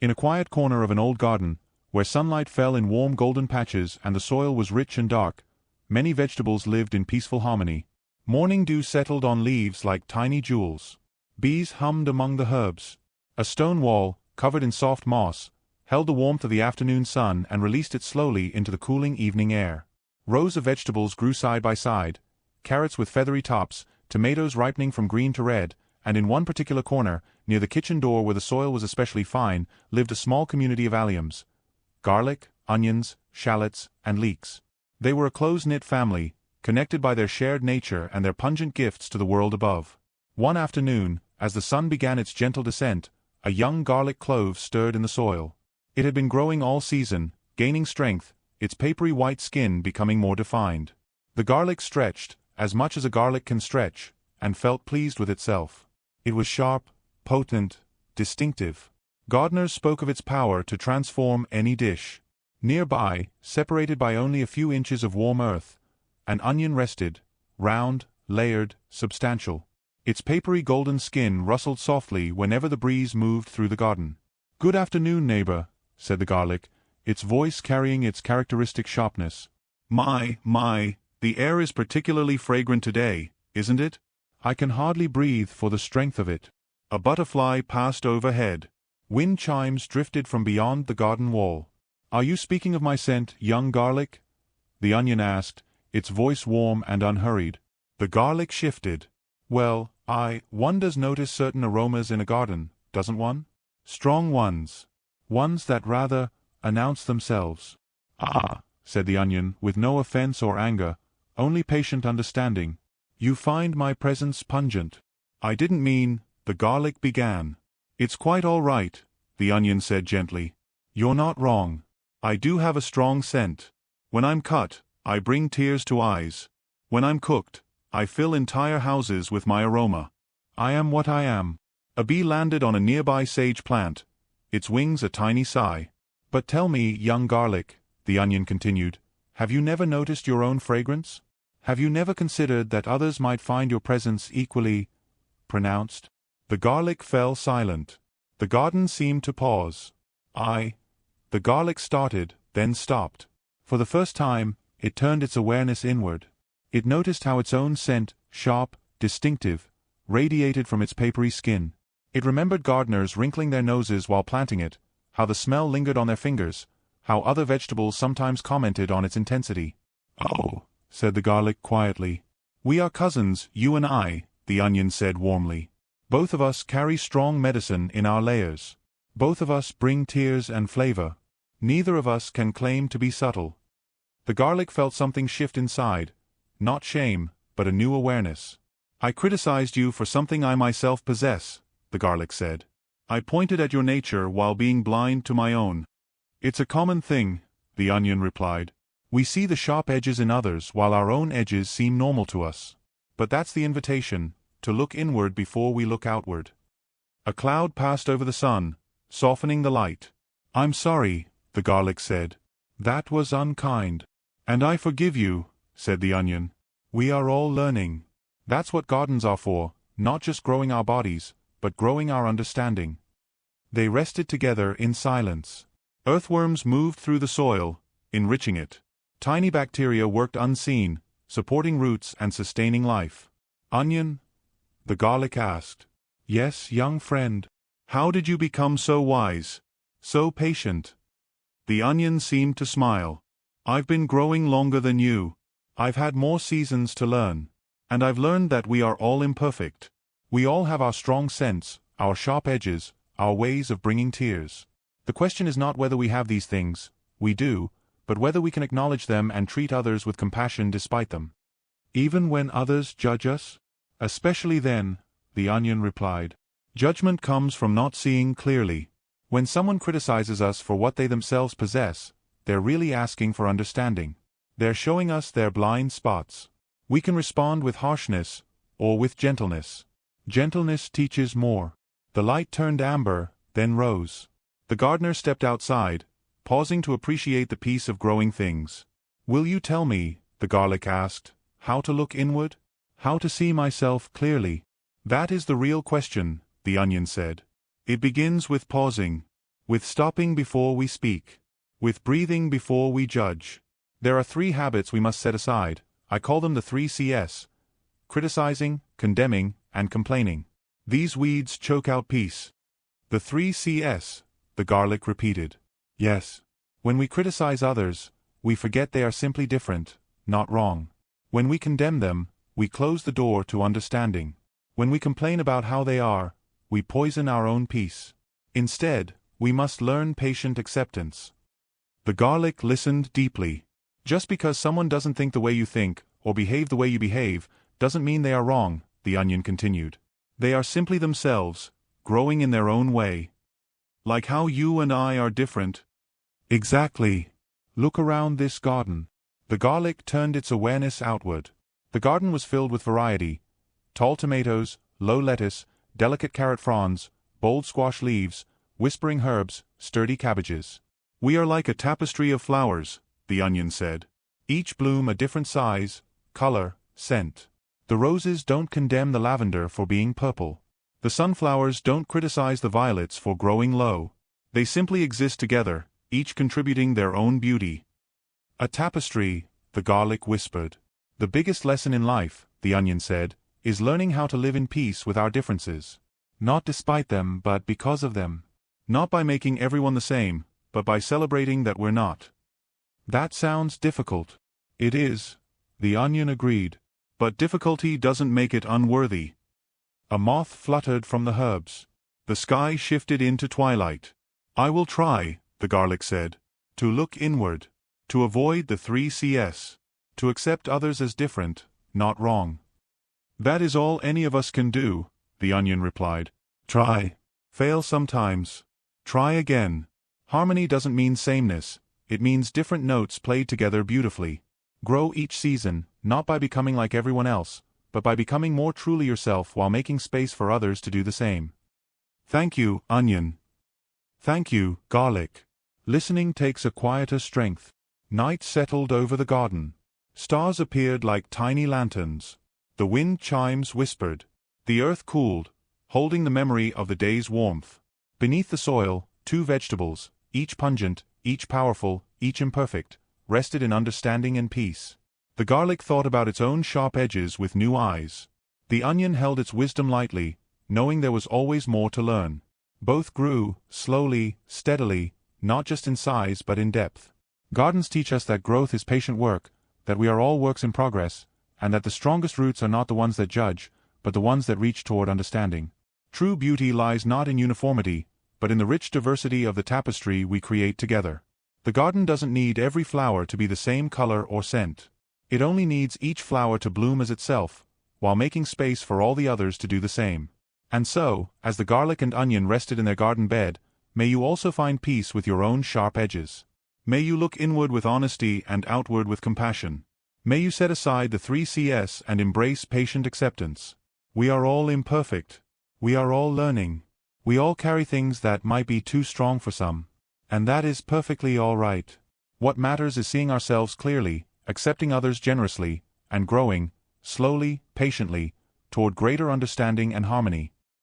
In a quiet corner of an old garden, where sunlight fell in warm golden patches and the soil was rich and dark, many vegetables lived in peaceful harmony. Morning dew settled on leaves like tiny jewels. Bees hummed among the herbs. A stone wall, covered in soft moss, held the warmth of the afternoon sun and released it slowly into the cooling evening air. Rows of vegetables grew side by side, carrots with feathery tops, tomatoes ripening from green to red, and in one particular corner, near the kitchen door where the soil was especially fine, lived a small community of alliums: garlic, onions, shallots, and leeks. They were a close-knit family, connected by their shared nature and their pungent gifts to the world above. One afternoon, as the sun began its gentle descent, a young garlic clove stirred in the soil. It had been growing all season, gaining strength, its papery white skin becoming more defined. The garlic stretched, as much as a garlic can stretch, and felt pleased with itself. It was sharp, potent, distinctive. Gardeners spoke of its power to transform any dish. Nearby, separated by only a few inches of warm earth, an onion rested, round, layered, substantial. Its papery golden skin rustled softly whenever the breeze moved through the garden. "Good afternoon, neighbor," said the garlic, its voice carrying its characteristic sharpness. My, the air is particularly fragrant today, isn't it? I can hardly breathe for the strength of it." A butterfly passed overhead. Wind chimes drifted from beyond the garden wall. "Are you speaking of my scent, young garlic?" the onion asked, its voice warm and unhurried. The garlic shifted. "Well, one does notice certain aromas in a garden, doesn't one? Strong ones. Ones that rather announce themselves." "Ah," said the onion, with no offense or anger, only patient understanding. "You find my presence pungent." "I didn't mean," the garlic began. "It's quite all right," the onion said gently. "You're not wrong. I do have a strong scent. When I'm cut, I bring tears to eyes. When I'm cooked, I fill entire houses with my aroma. I am what I am." A bee landed on a nearby sage plant, its wings a tiny sigh. "But tell me, young garlic," the onion continued, "have you never noticed your own fragrance? Have you never considered that others might find your presence equally pronounced?" The garlic fell silent. The garden seemed to pause. The garlic started, then stopped. For the first time, it turned its awareness inward. It noticed how its own scent, sharp, distinctive, radiated from its papery skin. It remembered gardeners wrinkling their noses while planting it, how the smell lingered on their fingers, how other vegetables sometimes commented on its intensity. "Oh," said the garlic quietly. "We are cousins, you and I," the onion said warmly. "Both of us carry strong medicine in our layers. Both of us bring tears and flavor. Neither of us can claim to be subtle." The garlic felt something shift inside, not shame, but a new awareness. "I criticized you for something I myself possess," the garlic said. "I pointed at your nature while being blind to my own." "It's a common thing," the onion replied. "We see the sharp edges in others while our own edges seem normal to us. But that's the invitation, to look inward before we look outward." A cloud passed over the sun, softening the light. "I'm sorry," the garlic said. "That was unkind." "And I forgive you," said the onion. "We are all learning. That's what gardens are for, not just growing our bodies, but growing our understanding." They rested together in silence. Earthworms moved through the soil, enriching it. Tiny bacteria worked unseen, supporting roots and sustaining life. "Onion?" the garlic asked. "Yes, young friend. How did you become so wise? So patient?" The onion seemed to smile. "I've been growing longer than you. I've had more seasons to learn. And I've learned that we are all imperfect. We all have our strong scents, our sharp edges, our ways of bringing tears. The question is not whether we have these things, we do, but whether we can acknowledge them and treat others with compassion despite them." "Even when others judge us?" "Especially then," the onion replied. "Judgment comes from not seeing clearly. When someone criticizes us for what they themselves possess, they're really asking for understanding. They're showing us their blind spots. We can respond with harshness, or with gentleness. Gentleness teaches more." The light turned amber, then rose. The gardener stepped outside, pausing to appreciate the peace of growing things. "Will you tell me," the garlic asked, "how to look inward? How to see myself clearly?" "That is the real question," the onion said. "It begins with pausing. with stopping before we speak, with breathing before we judge. There are 3 habits we must set aside. I call them the 3 Cs: criticizing, condemning, and complaining. These weeds choke out peace. The 3 Cs, the garlic repeated. Yes. When we criticize others, we forget they are simply different, not wrong. When we condemn them, we close the door to understanding. When we complain about how they are, we poison our own peace. Instead, we must learn patient acceptance. The garlic listened deeply. Just because someone doesn't think the way you think, or behave the way you behave, doesn't mean they are wrong, the onion continued. They are simply themselves, growing in their own way. Like how you and I are different. Exactly. Look around this garden. The garlic turned its awareness outward. The garden was filled with variety: tall tomatoes, low lettuce, delicate carrot fronds, bold squash leaves, whispering herbs, sturdy cabbages. We are like a tapestry of flowers, the onion said. Each bloom a different size, color, scent. The roses don't condemn the lavender for being purple. The sunflowers don't criticize the violets for growing low. They simply exist together, each contributing their own beauty. A tapestry, the garlic whispered. The biggest lesson in life, the onion said, is learning how to live in peace with our differences. Not despite them, but because of them. Not by making everyone the same, but by celebrating that we're not. That sounds difficult. It is, the onion agreed. But difficulty doesn't make it unworthy. A moth fluttered from the herbs. The sky shifted into twilight. I will try, the garlic said, to look inward, to avoid the 3 Cs, to accept others as different, not wrong. That is all any of us can do, the onion replied. Try. Fail sometimes. Try again. Harmony doesn't mean sameness, it means different notes played together beautifully. Grow each season, not by becoming like everyone else, but by becoming more truly yourself while making space for others to do the same. Thank you, onion. Thank you, garlic. Listening takes a quieter strength. Night settled over the garden. Stars appeared like tiny lanterns. The wind chimes whispered. The earth cooled, holding the memory of the day's warmth. Beneath the soil, 2 vegetables, each pungent, each powerful, each imperfect, rested in understanding and peace. The garlic thought about its own sharp edges with new eyes. The onion held its wisdom lightly, knowing there was always more to learn. Both grew, slowly, steadily, not just in size but in depth. Gardens teach us that growth is patient work, that we are all works in progress, and that the strongest roots are not the ones that judge, but the ones that reach toward understanding. True beauty lies not in uniformity, but in the rich diversity of the tapestry we create together. The garden doesn't need every flower to be the same color or scent. It only needs each flower to bloom as itself, while making space for all the others to do the same. And so, as the garlic and onion rested in their garden bed, may you also find peace with your own sharp edges. May you look inward with honesty and outward with compassion. May you set aside the 3 Cs and embrace patient acceptance. We are all imperfect. We are all learning. We all carry things that might be too strong for some. And that is perfectly all right. What matters is seeing ourselves clearly, accepting others generously, and growing, slowly, patiently, toward greater understanding and harmony.